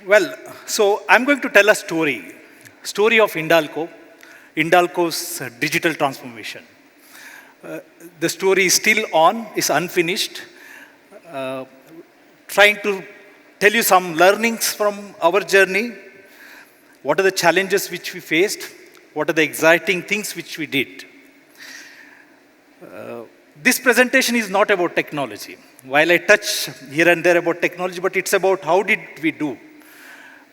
Well, so I'm going to tell a story of Hindalco's digital transformation. The story is still on, is unfinished. Uh, Trying to tell you some learnings from our journey. What are the challenges which we faced? What are the exciting things which we did? This presentation is not about technology. While I touch here and there about technology, but it's about how did we do?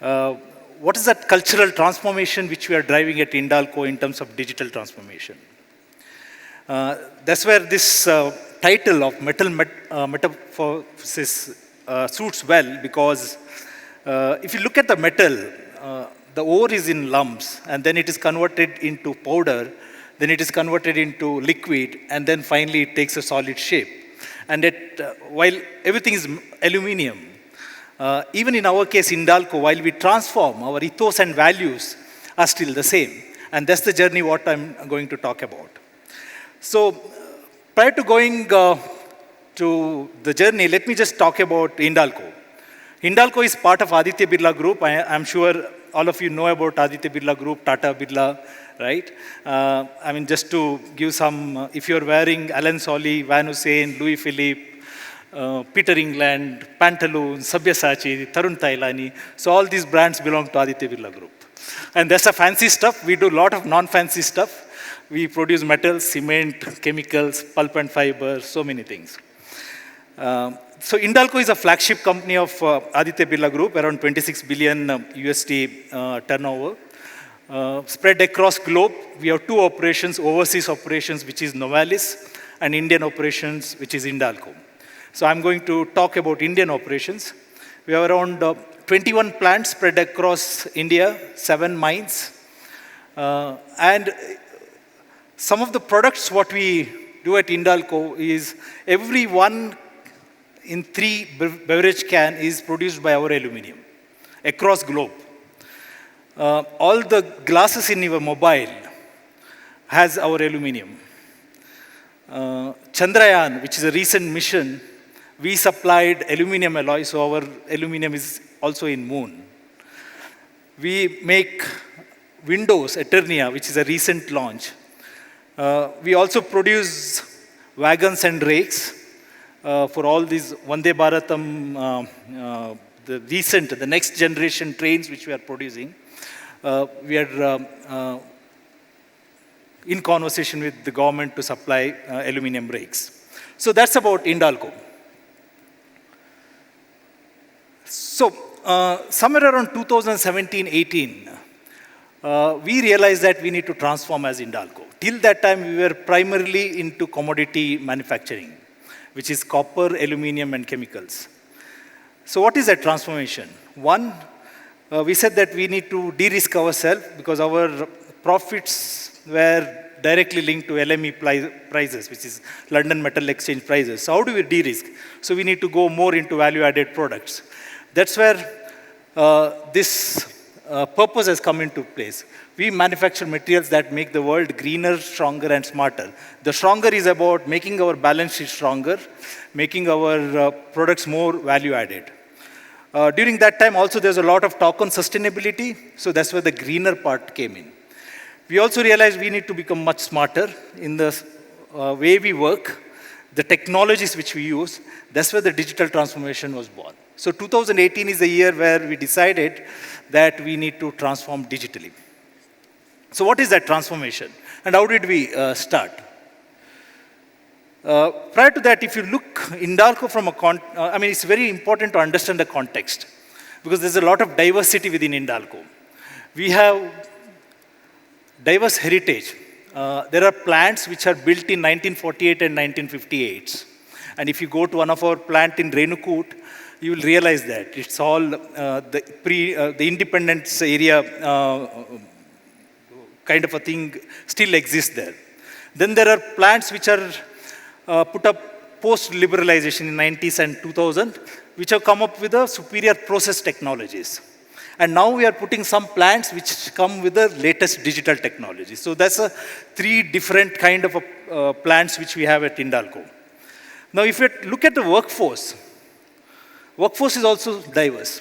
What is that cultural transformation which we are driving at Hindalco in terms of digital transformation? That's where this title of Metamorphosis suits well, because if you look at the metal, the ore is in lumps, and then it is converted into powder, then it is converted into liquid, and then finally it takes a solid shape. And while everything is aluminum, even in our case, Hindalco, while we transform, our ethos and values are still the same. And that's the journey what I'm going to talk about. So prior to going to the journey, let me just talk about Hindalco. Hindalco is part of Aditya Birla Group. I'm sure all of you know about Aditya Birla Group, Tata Birla, right? I mean, just to give some, if you're wearing Alan Solly, Van Hussein, Louis Philippe, Peter England, Pantaloons, Sabyasachi, Tarun Tailani, so all these brands belong to Aditya Birla Group. And that's a fancy stuff. We do a lot of non-fancy stuff. We produce metals, cement, chemicals, pulp and fiber, so many things. So Hindalco is a flagship company of Aditya Birla Group, around 26 billion USD turnover. Spread across globe, we have two operations, overseas operations, which is Novalis, and Indian operations, which is Hindalco. So I'm going to talk about Indian operations. We have around 21 plants spread across India, 7 mines. And some of the products what we do at Hindalco is every 1 in 3 beverage can is produced by our aluminum across globe. All the glasses in your mobile has our aluminum. Chandrayaan, which is a recent mission, we supplied aluminum alloy, so our aluminum is also in moon. We make windows, Eternia, which is a recent launch. We also produce wagons and rakes for all these Vande Bharatam, the next generation trains which we are producing. We are in conversation with the government to supply aluminum rakes. So that's about Hindalco. So somewhere around 2017-18, we realized that we need to transform as Hindalco. Till that time, we were primarily into commodity manufacturing, which is copper, aluminum, and chemicals. So what is that transformation? One, we said that we need to de-risk ourselves because our profits were directly linked to LME prices, which is London Metal Exchange prices. So how do we de-risk? So we need to go more into value-added products. That's where this purpose has come into place. We manufacture materials that make the world greener, stronger, and smarter. The stronger is about making our balance sheet stronger, making our products more value-added. During that time, also, there's a lot of talk on sustainability, so that's where the greener part came in. We also realized we need to become much smarter in the way we work, the technologies which we use. That's where the digital transformation was born. So 2018 is the year where we decided that we need to transform digitally. So what is that transformation? And how did we start? Prior to that, if you look Hindalco from it's very important to understand the context because there's a lot of diversity within Hindalco. We have diverse heritage. There are plants which are built in 1948 and 1958. And if you go to one of our plant in Renukut, you will realize that it's all the independence area kind of a thing still exists there. Then there are plants which are put up post-liberalization in 90s and 2000, which have come up with the superior process technologies. And now we are putting some plants which come with the latest digital technology. So that's 3 different kind of plants which we have at Hindalco. Now if you look at the workforce is also diverse.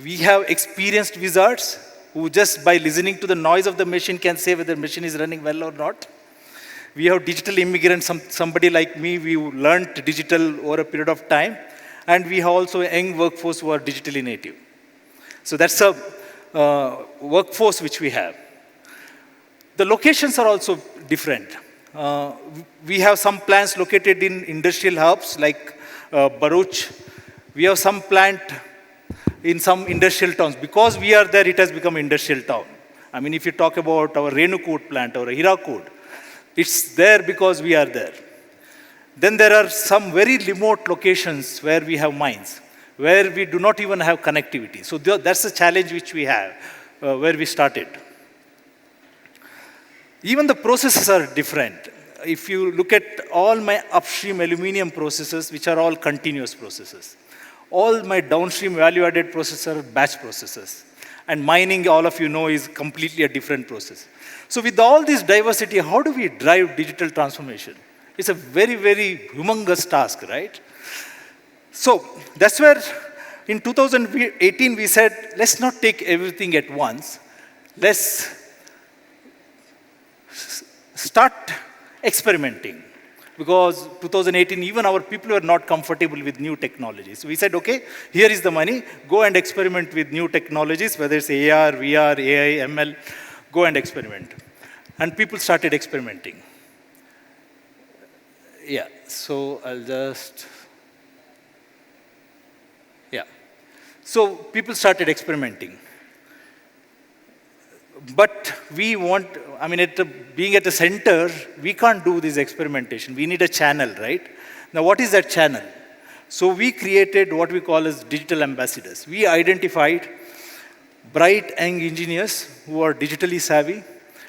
We have experienced wizards who just by listening to the noise of the machine can say whether the machine is running well or not. We have digital immigrants, somebody like me, we learned digital over a period of time. And we have also a young workforce who are digitally native. So that's a workforce which we have. The locations are also different. We have some plants located in industrial hubs like Bharuch. We have some plant in some industrial towns. Because we are there, it has become industrial town. I mean, if you talk about our Renukut plant or Hirakud, it's there because we are there. Then there are some very remote locations where we have mines, where we do not even have connectivity. So that's the challenge which we have, where we started. Even the processes are different. If you look at all my upstream aluminum processes, which are all continuous processes, all my downstream value-added processes are batch processes. And mining, all of you know, is completely a different process. So with all this diversity, how do we drive digital transformation? It's a very, very humongous task, right? So that's where in 2018 we said, let's not take everything at once. Let's start experimenting. Because 2018, even our people were not comfortable with new technologies. So we said, okay, here is the money. Go and experiment with new technologies, whether it's AR, VR, AI, ML. Go and experiment. And people started experimenting. Yeah, so I'll just, yeah. So people started experimenting. But we want, I mean, being at the center, we can't do this experimentation. We need a channel, right? Now, what is that channel? So we created what we call as digital ambassadors. We identified bright young engineers who are digitally savvy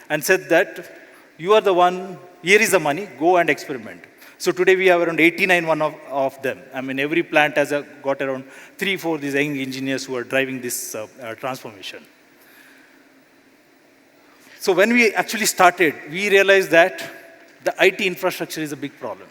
and said that you are the one, here is the money, go and experiment. So today we have around 89 of them. I mean, every plant has got around 3-4 these young engineers who are driving this transformation. So when we actually started, we realized that the IT infrastructure is a big problem.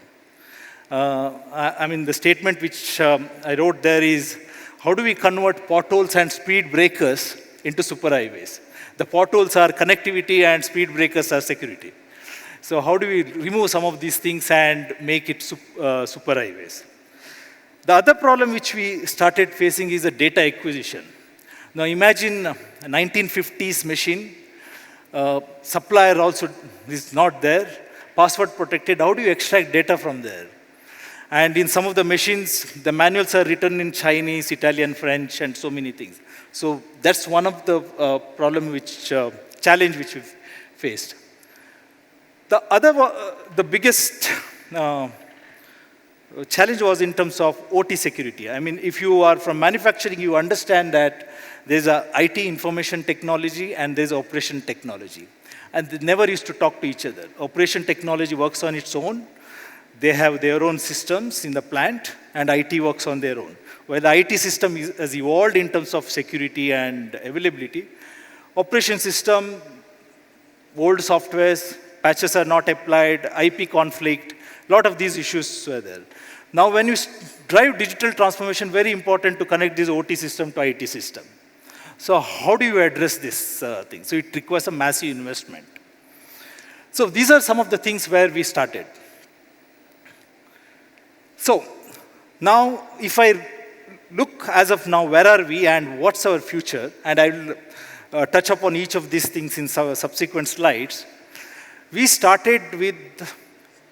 I mean, the statement which I wrote there is, how do we convert potholes and speed breakers into superhighways? The potholes are connectivity and speed breakers are security. So how do we remove some of these things and make it superhighways? The other problem which we started facing is the data acquisition. Now imagine a 1950s machine, supplier also is not there, password protected. How do you extract data from there? And in some of the machines, the manuals are written in Chinese, Italian, French, and so many things. So that's one of the challenge which we've faced. The biggest challenge was in terms of OT security. I mean, if you are from manufacturing, you understand that there's a IT information technology and there's operation technology. And they never used to talk to each other. Operation technology works on its own. They have their own systems in the plant, and IT works on their own. Where the IT system has evolved in terms of security and availability, operation system, old softwares, patches are not applied, IP conflict, a lot of these issues were there. Now when you drive digital transformation, very important to connect this OT system to IT system. So how do you address this thing? So it requires a massive investment. So these are some of the things where we started. So now if I look as of now, where are we and what's our future? And I will touch upon each of these things in subsequent slides. We started with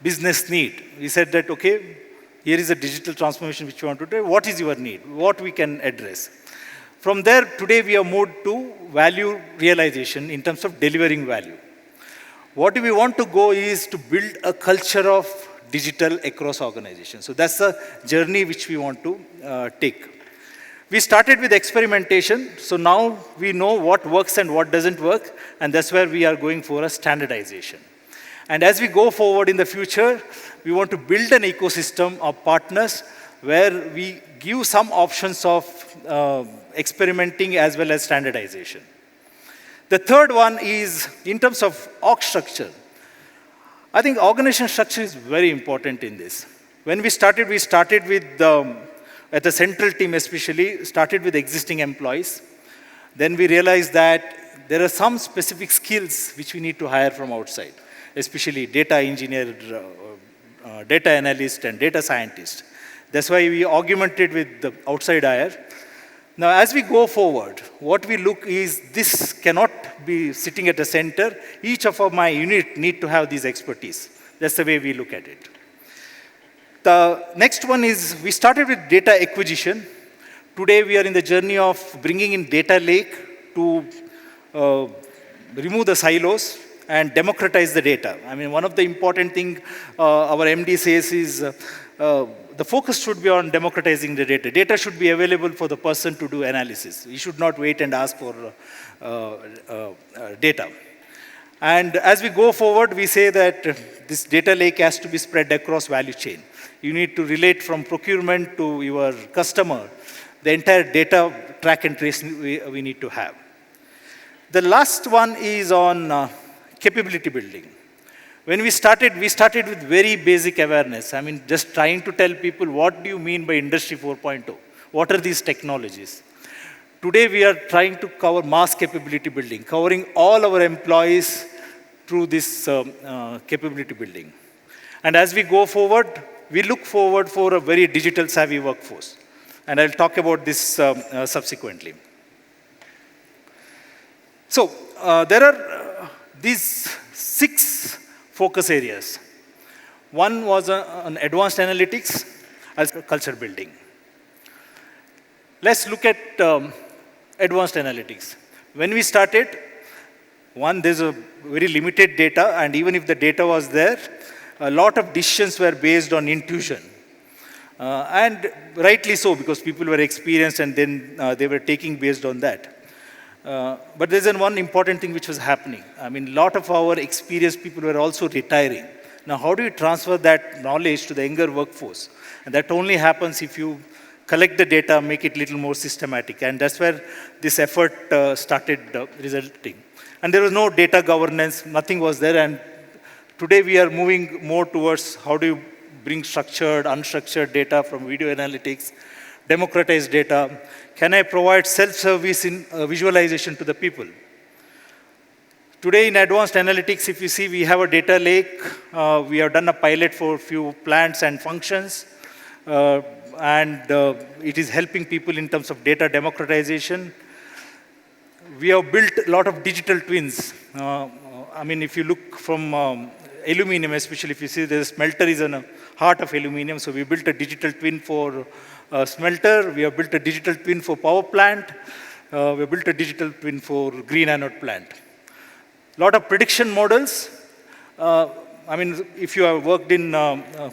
business need. We said that, okay, here is a digital transformation which we want to do. What is your need? What we can address? From there, today we have moved to value realization in terms of delivering value. What we want to go is to build a culture of digital across organizations. So that's the journey which we want to take. We started with experimentation. So now we know what works and what doesn't work. And that's where we are going for a standardization. And as we go forward in the future, we want to build an ecosystem of partners where we give some options of experimenting as well as standardization. The third one is in terms of org structure. I think organization structure is very important in this. When we started with at the central team especially, started with existing employees. Then we realized that there are some specific skills which we need to hire from outside, especially data engineer, data analyst, and data scientist. That's why we augmented with the outside hire. Now, as we go forward, what we look is this cannot be sitting at the center. Each of my unit need to have these expertise. That's the way we look at it. The next one is we started with data acquisition. Today, we are in the journey of bringing in data lake to remove the silos and democratize the data. I mean, one of the important things our MD says is the focus should be on democratizing the data. Data should be available for the person to do analysis. You should not wait and ask for data. And as we go forward, we say that this data lake has to be spread across value chain. You need to relate from procurement to your customer. The entire data track and trace we need to have. The last one is on capability building. When we started with very basic awareness. I mean, just trying to tell people, what do you mean by Industry 4.0? What are these technologies? Today, we are trying to cover mass capability building, covering all our employees through this capability building. And as we go forward, we look forward for a very digital savvy workforce. And I'll talk about this subsequently. So there are these 6 focus areas. One was on advanced analytics as culture building. Let's look at advanced analytics. When we started, there's a very limited data, and even if the data was there, a lot of decisions were based on intuition. And rightly so, because people were experienced and then they were taking based on that. But there's one important thing which was happening. I mean, a lot of our experienced people were also retiring. Now, how do you transfer that knowledge to the younger workforce? And that only happens if you collect the data, make it a little more systematic. And that's where this effort started resulting. And there was no data governance, nothing was there. And today we are moving more towards how do you bring structured, unstructured data from video analytics, democratize data. Can I provide self-service in visualization to the people? Today in advanced analytics, if you see, we have a data lake. We have done a pilot for a few plants and functions. And it is helping people in terms of data democratization. We have built a lot of digital twins. I mean, if you look from aluminum, especially if you see the smelter is in the heart of aluminum, so we built a digital twin for smelter. We have built a digital twin for power plant. We have built a digital twin for green anode plant. A lot of prediction models. I mean, if you have worked in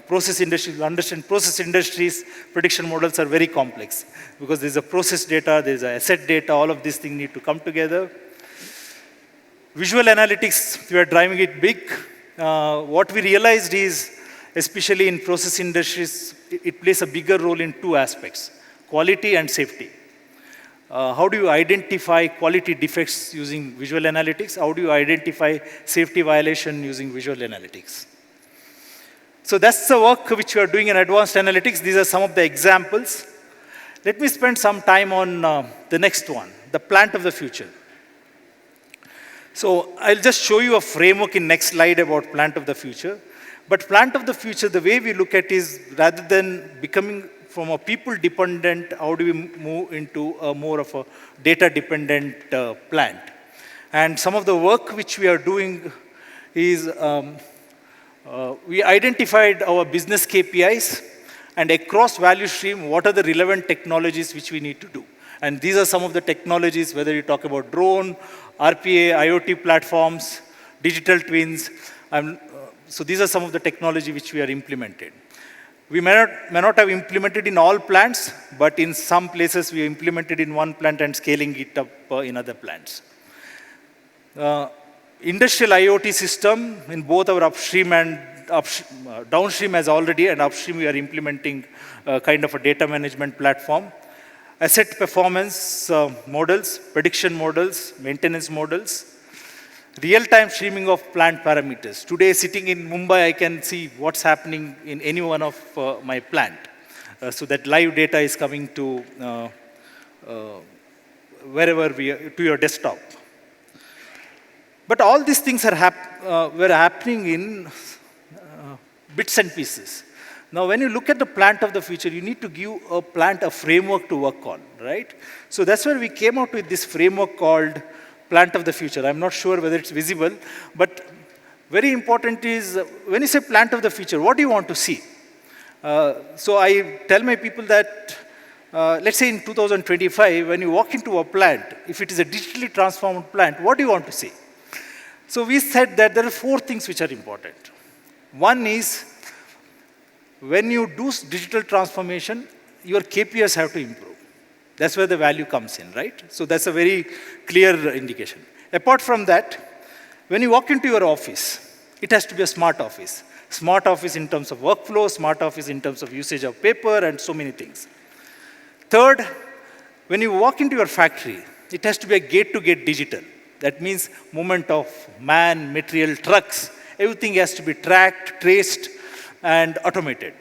process industries, you understand process industries, prediction models are very complex because there's a process data, there's a asset data, all of these things need to come together. Visual analytics, we are driving it big. What we realized is, especially in process industries, it plays a bigger role in 2 aspects, quality and safety. How do you identify quality defects using visual analytics? How do you identify safety violation using visual analytics? So that's the work which we are doing in advanced analytics. These are some of the examples. Let me spend some time on the next one, the plant of the future. So I'll just show you a framework in next slide about plant of the future. But plant of the future, the way we look at is rather than becoming from a people-dependent, how do we move into a more of a data-dependent plant? And some of the work which we are doing is we identified our business KPIs, and across value stream, what are the relevant technologies which we need to do? And these are some of the technologies, whether you talk about drone, RPA, IoT platforms, digital twins. So these are some of the technology which we are implemented. We may not have implemented in all plants, but in some places we implemented in one plant and scaling it up in other plants. Industrial IoT system in both our upstream and downstream as already, and upstream we are implementing kind of a data management platform. Asset performance models, prediction models, maintenance models. Real-time streaming of plant parameters. Today, sitting in Mumbai, I can see what's happening in any one of my plant. so that live data is coming to wherever to your desktop. But all these things were happening in bits and pieces. Now, when you look at the plant of the future, you need to give a plant a framework to work on, right? So that's where we came out with this framework called plant of the future. I'm not sure whether it's visible, but very important is when you say plant of the future, what do you want to see? So I tell my people that, let's say in 2025, when you walk into a plant, if it is a digitally transformed plant, what do you want to see? So we said that there are 4 things which are important. One is, when you do digital transformation, your KPIs have to improve. That's where the value comes in, right? So that's a very clear indication. Apart from that, when you walk into your office, it has to be a smart office. Smart office in terms of workflow, smart office in terms of usage of paper, and so many things. Third, when you walk into your factory, it has to be a gate-to-gate digital. That means movement of man, material, trucks, everything has to be tracked, traced, and automated.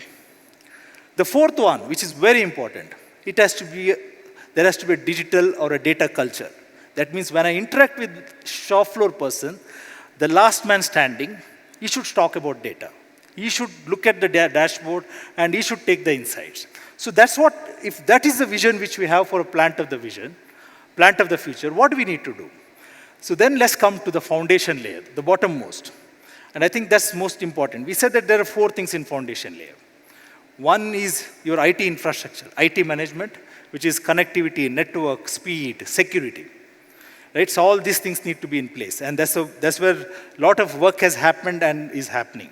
The fourth one, which is very important, there has to be a digital or a data culture. That means when I interact with shop floor person, the last man standing, he should talk about data. He should look at the dashboard and he should take the insights. So that's what, if that is the vision which we have for a plant of the future, what do we need to do? So then let's come to the foundation layer, the bottommost. And I think that's most important. We said that there are 4 things in foundation layer. One is your IT infrastructure, IT management, which is connectivity, network, speed, security. Right? So all these things need to be in place. And that's where a lot of work has happened and is happening.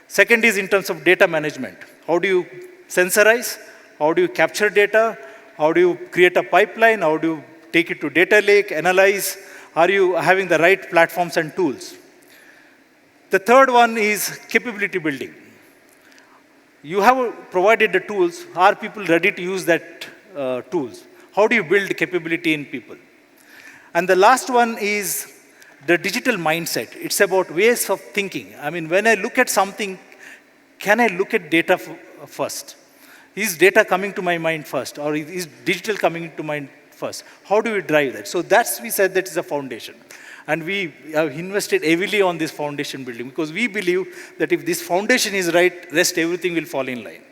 Second is in terms of data management. How do you sensorize? How do you capture data? How do you create a pipeline? How do you take it to data lake, analyze? Are you having the right platforms and tools? The third one is capability building. You have provided the tools. Are people ready to use that tools? How do you build capability in people? And the last one is the digital mindset. It's about ways of thinking. I mean, when I look at something, can I look at data first? Is data coming to my mind first? Or is digital coming to mind first? How do we drive that? So we said that is a foundation. And we have invested heavily on this foundation building because we believe that if this foundation is right, rest everything will fall in line.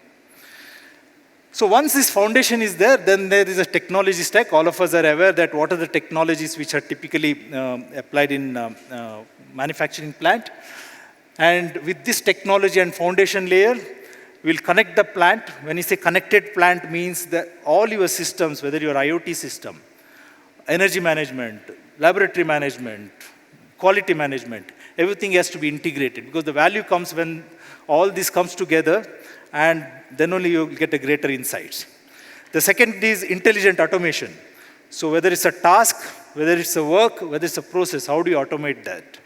So once this foundation is there, then there is a technology stack. All of us are aware that what are the technologies which are typically applied in manufacturing plant. And with this technology and foundation layer, we'll connect the plant. When you say connected plant means that all your systems, whether your IoT system, energy management, laboratory management, quality management, everything has to be integrated because the value comes when all this comes together and then only you get a greater insights. The second is intelligent automation. So whether it's a task, whether it's a work, whether it's a process, how do you automate that?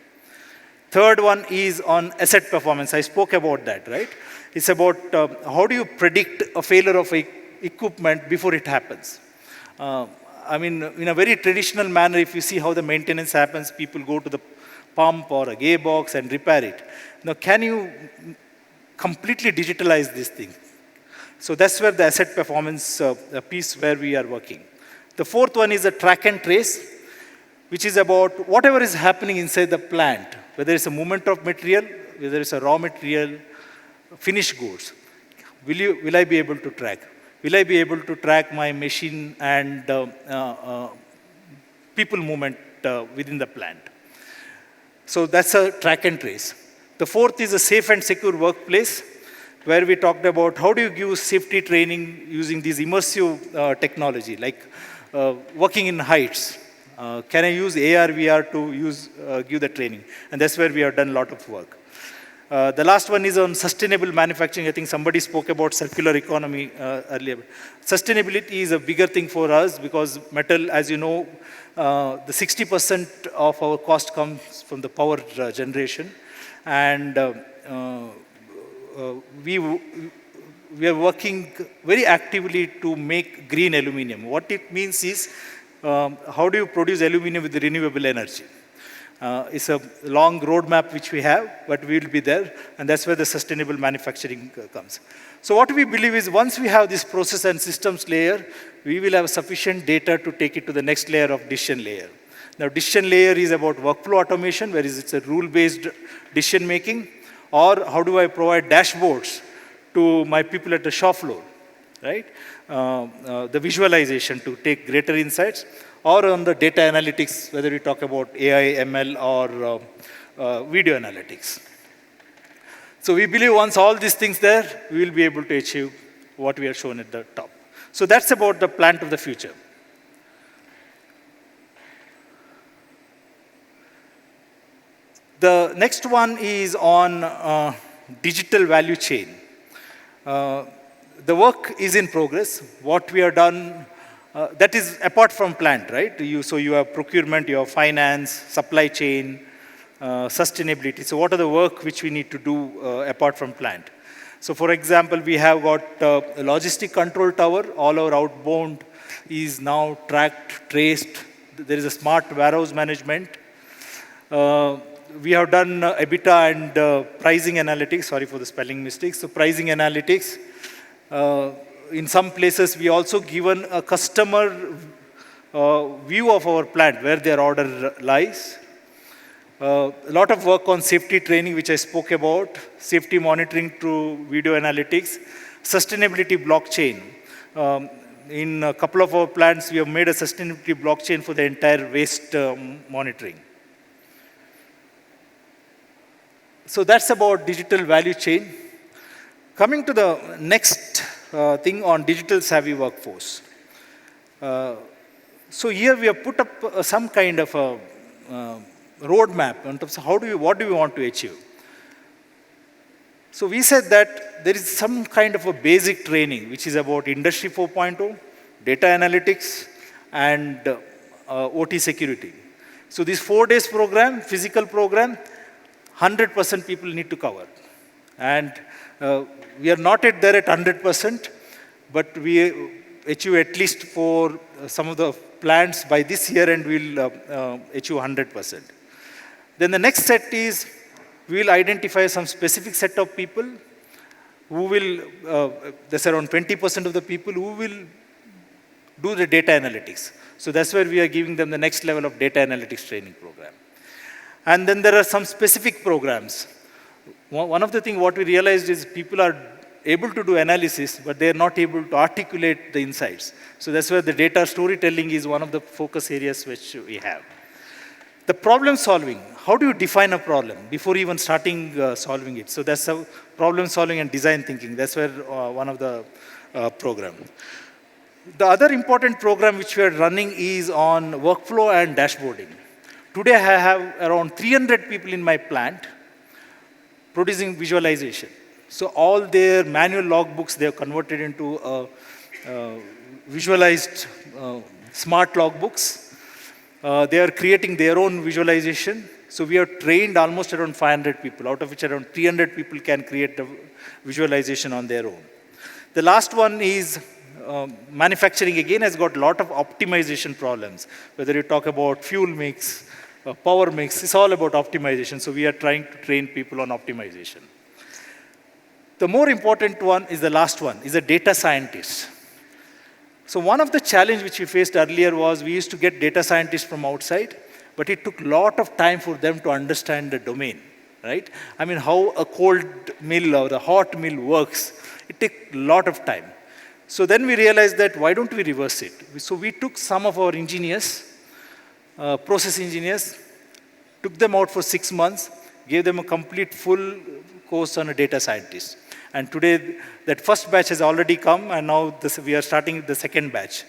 Third one is on asset performance. I spoke about that, right? It's about how do you predict a failure of equipment before it happens. I mean, in a very traditional manner, if you see how the maintenance happens, people go to the pump or a gearbox and repair it. Now, can you completely digitalize this thing? So that's where the asset performance piece where we are working. The fourth one is a track and trace, which is about whatever is happening inside the plant, whether it's a movement of material, whether it's a raw material, finished goods. Will I be able to track? Will I be able to track my machine and people movement within the plant? So that's a track and trace. The fourth is a safe and secure workplace, where we talked about how do you give safety training using these immersive technology, like working in heights. Can I use AR, VR to give the training? And that's where we have done a lot of work. The last one is on sustainable manufacturing. I think somebody spoke about circular economy earlier. Sustainability is a bigger thing for us because metal, as you know, the 60% of our cost comes from the power generation. And we are working very actively to make green aluminum. What it means is, how do you produce aluminum with renewable energy? It's a long roadmap which we have, but we will be there, and that's where the sustainable manufacturing comes. So what we believe is once we have this process and systems layer, we will have sufficient data to take it to the next layer of decision layer. Now, decision layer is about workflow automation, whereas it's a rule-based decision making, or how do I provide dashboards to my people at the shop floor, right? The visualization to take greater insights, or on the data analytics, whether we talk about AI, ML, or video analytics. So we believe once all these things there, we will be able to achieve what we are shown at the top. So that's about the plant of the future. The next one is on digital value chain. The work is in progress. What we have done, that is apart from plant, right? So you have procurement, you have finance, supply chain, sustainability. So what are the work which we need to do apart from plant? So for example, we have got a logistic control tower. All our outbound is now tracked, traced. There is a smart warehouse management. We have done EBITDA and pricing analytics. Sorry for the spelling mistakes. So pricing analytics. In some places, we also given a customer view of our plant, where their order lies. A lot of work on safety training, which I spoke about, safety monitoring through video analytics, sustainability blockchain. In a couple of our plants, we have made a sustainability blockchain for the entire waste monitoring. So that's about digital value chain. Coming to the next thing on digital savvy workforce. So here we have put up some kind of a roadmap in terms of what do we want to achieve. So we said that there is some kind of a basic training which is about Industry 4.0, data analytics, and OT security. So this 4 days program, physical program, 100% people need to cover. And we are not yet there at 100%, but we achieve at least for some of the plants by this year, and we'll achieve 100%. Then the next set is, we will identify some specific set of people who will, there's around 20% of the people who will do the data analytics. So that's where we are giving them the next level of data analytics training program. And then there are some specific programs. One of the things what we realized is people are able to do analysis, but they are not able to articulate the insights. So that's where the data storytelling is one of the focus areas which we have. The problem solving, how do you define a problem before even starting solving it? So that's a problem solving and design thinking. That's where one of the program. The other important program which we are running is on workflow and dashboarding. Today I have around 300 people in my plant producing visualization. So all their manual logbooks, they have converted into visualized smart logbooks. They are creating their own visualization. So we have trained almost around 500 people, out of which around 300 people can create the visualization on their own. The last one is manufacturing, again, has got a lot of optimization problems. Whether you talk about fuel mix, power mix, it's all about optimization. So we are trying to train people on optimization. The more important one is the last one, is a data scientist. So one of the challenges which we faced earlier was we used to get data scientists from outside, but it took a lot of time for them to understand the domain, right? I mean, how a cold mill or a hot mill works, it took a lot of time. So then we realized that why don't we reverse it? So we took some of our engineers, process engineers, took them out for 6 months, gave them a complete full course on a data scientist. And today, that first batch has already come, and now we are starting the second batch.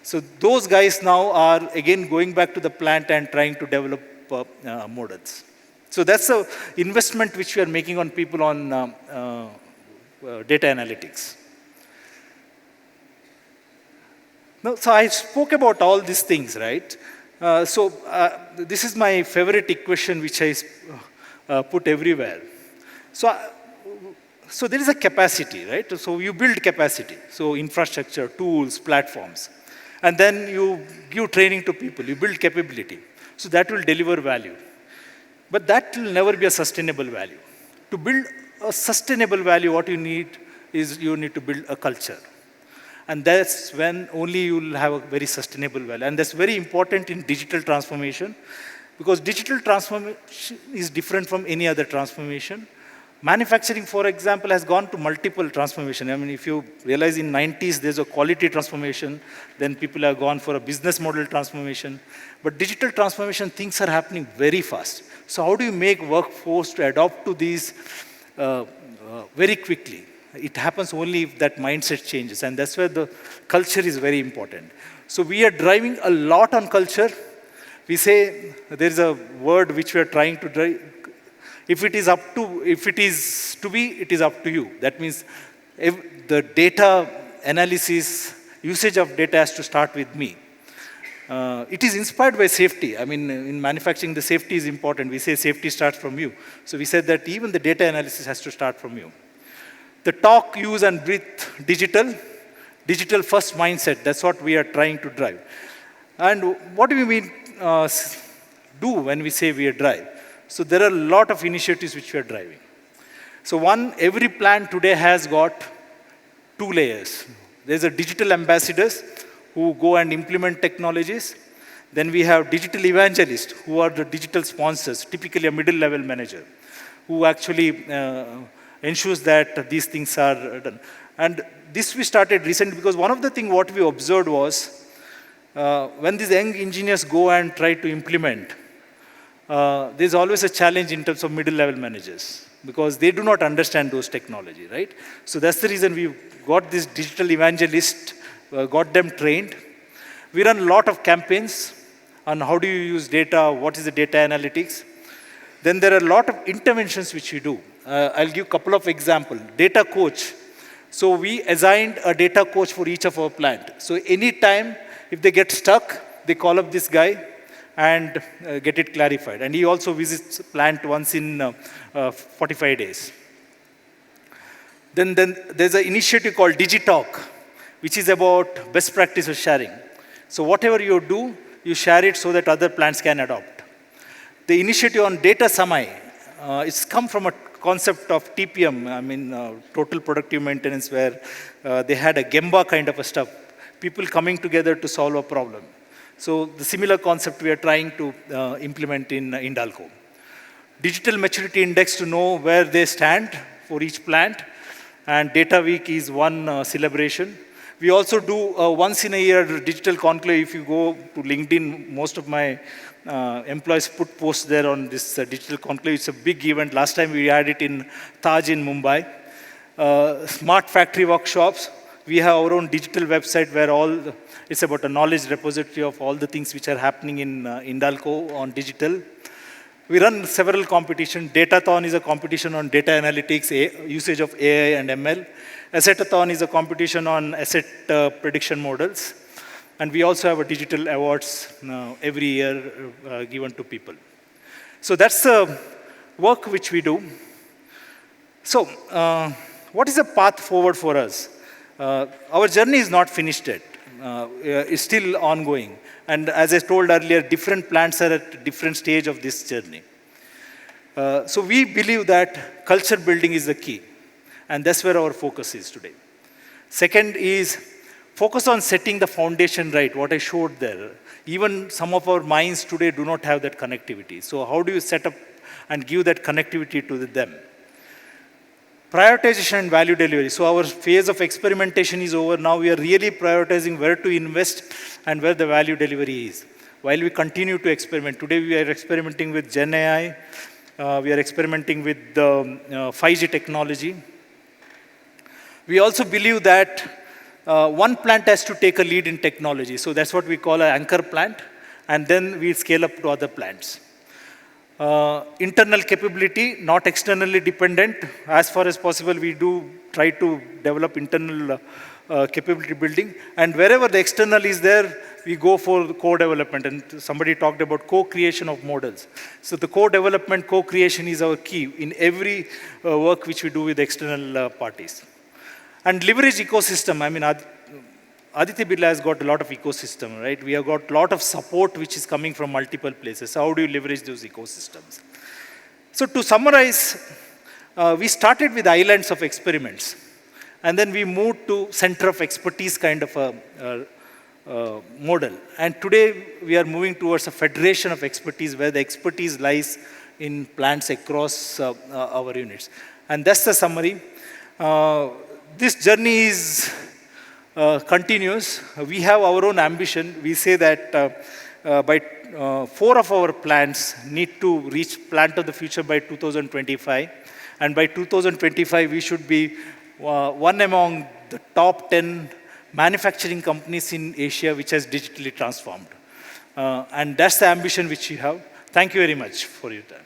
So those guys now are, again, going back to the plant and trying to develop models. So that's the investment which we are making on people on data analytics. Now, so I spoke about all these things, right? This is my favorite equation which I put everywhere. So there is a capacity, right? So you build capacity. So infrastructure, tools, platforms. And then you give training to people. You build capability. So that will deliver value. But that will never be a sustainable value. To build a sustainable value, what you need is you need to build a culture. And that's when only you will have a very sustainable value. And that's very important in digital transformation, because digital transformation is different from any other transformation. Manufacturing, for example, has gone to multiple transformation. I mean, if you realize in 90s, there's a quality transformation, then people have gone for a business model transformation. But digital transformation, things are happening very fast. So how do you make workforce to adopt to these very quickly? It happens only if that mindset changes, and that's where the culture is very important. So we are driving a lot on culture. We say there is a word which we are trying to drive. If it is to be, it is up to you. That means if the data analysis, usage of data has to start with me. It is inspired by safety. I mean, in manufacturing, the safety is important. We say safety starts from you. So we said that even the data analysis has to start from you. The talk, use, and breathe digital first mindset, that's what we are trying to drive. And what do we mean do when we say we are drive? So there are a lot of initiatives which we are driving. So one, every plant today has got 2 layers. There's a digital ambassadors who go and implement technologies. Then we have digital evangelists who are the digital sponsors, typically a middle level manager, who actually ensures that these things are done. And this we started recently because one of the things what we observed was when these young engineers go and try to implement, there's always a challenge in terms of middle level managers because they do not understand those technology, right? So that's the reason we got this digital evangelist, got them trained. We run a lot of campaigns on how do you use data, what is the data analytics. Then there are a lot of interventions which we do. I'll give a couple of examples. Data coach. So we assigned a data coach for each of our plant. So anytime if they get stuck, they call up this guy and get it clarified. And he also visits plant once in 45 days. Then there's an initiative called DigiTalk, which is about best practices sharing. So whatever you do, you share it so that other plants can adopt. The initiative on data sami, it's come from a concept of TPM, I mean total productive maintenance, where they had a Gemba kind of a stuff, people coming together to solve a problem. So the similar concept we are trying to implement in Hindalco. Digital maturity index to know where they stand for each plant, and data week is one celebration. We also do once in a year digital conclave. If you go to LinkedIn, most of my employees put posts there on this digital conclave. It's a big event. Last time we had it in Taj in Mumbai. Smart factory workshops. We have our own digital website where it's about a knowledge repository of all the things which are happening in Hindalco on digital. We run several competitions. Datathon is a competition on data analytics, usage of AI and ML. Assetathon is a competition on asset prediction models. And we also have a digital awards every year given to people. So that's the work which we do. So what is the path forward for us? Our journey is not finished yet. It's still ongoing. And as I told earlier, different plants are at different stage of this journey. So we believe that culture building is the key. And that's where our focus is today. Second is focus on setting the foundation right, what I showed there. Even some of our minds today do not have that connectivity. So how do you set up and give that connectivity to them? Prioritization and value delivery. So our phase of experimentation is over. Now we are really prioritizing where to invest and where the value delivery is. While we continue to experiment. Today we are experimenting with Gen AI. We are experimenting with the 5G technology. We also believe that one plant has to take a lead in technology. So that's what we call an anchor plant. And then we scale up to other plants. Internal capability, not externally dependent. As far as possible, we do try to develop internal capability building. And wherever the external is there, we go for co-development. And somebody talked about co-creation of models. So the co-development, co-creation is our key in every work which we do with external parties. And leverage ecosystem. I mean, Aditya Birla has got a lot of ecosystem, right? We have got a lot of support which is coming from multiple places. How do you leverage those ecosystems? So to summarize, we started with islands of experiments, and then we moved to center of expertise kind of a model. And today we are moving towards a federation of expertise where the expertise lies in plants across our units. And that's the summary. This journey is continuous. We have our own ambition. We say that by 4 of our plants need to reach plant of the future by 2025. And by 2025, we should be one among the top 10 manufacturing companies in Asia which has digitally transformed. And that's the ambition which we have. Thank you very much for your time.